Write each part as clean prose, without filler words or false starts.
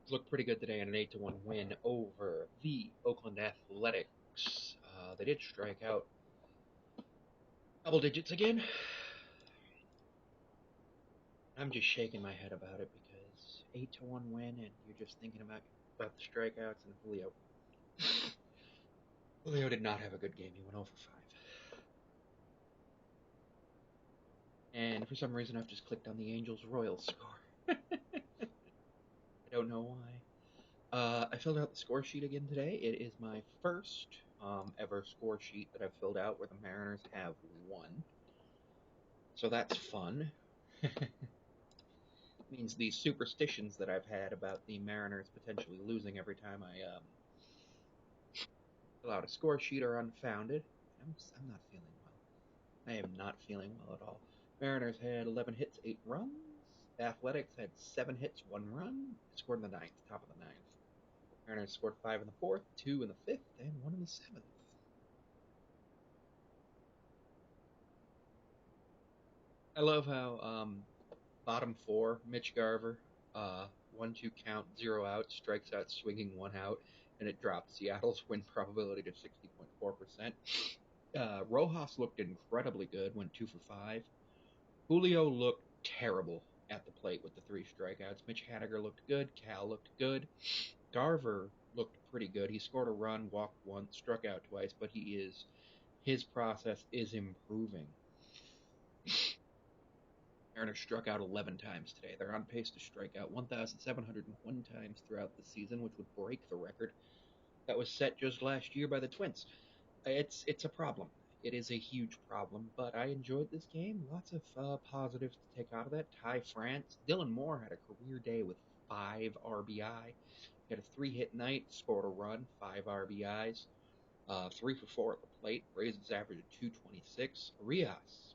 Looked pretty good today in an 8-1 win over the Oakland Athletics. They did strike out double digits again. I'm just shaking my head about it because 8-1 win, and you're just thinking about the strikeouts and Julio. Julio did not have a good game. He went 0 for 5. And for some reason, I've just clicked on the Angels Royals score. I don't know why. I filled out the score sheet again today. It is my first ever score sheet that I've filled out where the Mariners have won. So that's fun. Means these superstitions that I've had about the Mariners potentially losing every time I fill out a score sheet are unfounded. I'm not feeling well. I am not feeling well at all. Mariners had 11 hits, 8 runs. Athletics had 7 hits, 1 run. Scored in the ninth, top of the ninth. Mariners scored 5 in the fourth, 2 in the fifth, and 1 in the seventh. I love how bottom four, Mitch Garver, 1-2 count, 0 out, strikes out, swinging 1 out, and it dropped Seattle's win probability to 60.4%. Rojas looked incredibly good, went 2 for 5. Julio looked terrible at the plate with the 3 strikeouts. Mitch Haniger looked good. Cal looked good. Garver looked pretty good. He scored a run, walked once, struck out twice, but his process is improving. Mariners struck out 11 times today. They're on pace to strike out 1,701 times throughout the season, which would break the record that was set just last year by the Twins. It's a problem. It is a huge problem, but I enjoyed this game. Lots of positives to take out of that. Ty France, Dylan Moore had a career day with 5 RBI. He had a 3-hit night, scored a run, 5 RBIs, 3 for 4 at the plate, raised his average to 226. Rios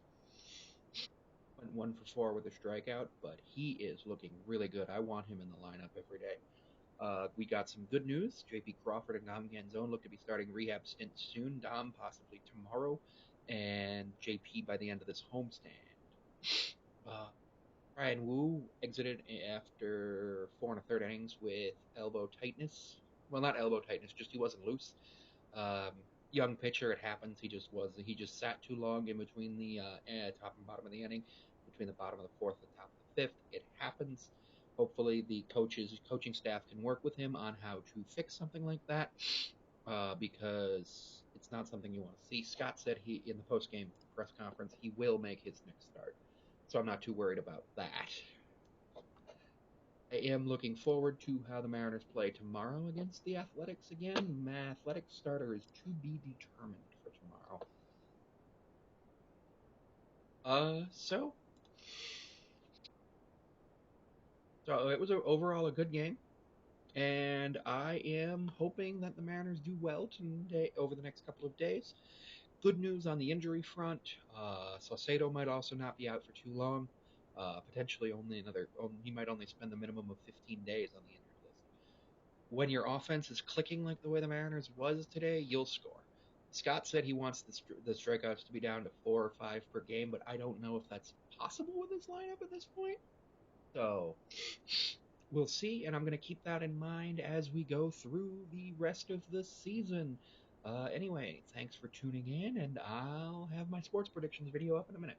went 1 for 4 with a strikeout, but he is looking really good. I want him in the lineup every day. We got some good news. J.P. Crawford and Dom Ganzone look to be starting rehab stints soon. Dom possibly tomorrow, and J.P. by the end of this homestand. Uh, Brian Wu exited after 4 1/3 innings with elbow tightness. Well, not elbow tightness, just he wasn't loose. Um, Young pitcher, it happens. He just sat too long in between the top and bottom of the inning, between the bottom of the fourth and the top of the fifth. It happens. Hopefully, the coaching staff can work with him on how to fix something like that, because it's not something you want to see. Scott said he in the post game press conference he will make his next start, so I'm not too worried about that. I am looking forward to how the Mariners play tomorrow against the Athletics again. My Athletics starter is to be determined for tomorrow. Uh, so so it was overall a good game, and I am hoping that the Mariners do well today over the next couple of days. Good news on the injury front. Saucedo might also not be out for too long. Potentially only another. He might only spend the minimum of 15 days on the injured list. When your offense is clicking like the way the Mariners was today, you'll score. Scott said he wants the strikeouts to be down to 4 or 5 per game, but I don't know if that's possible with his lineup at this point. So we'll see, and I'm going to keep that in mind as we go through the rest of the season. Anyway, thanks for tuning in, and I'll have my sports predictions video up in a minute.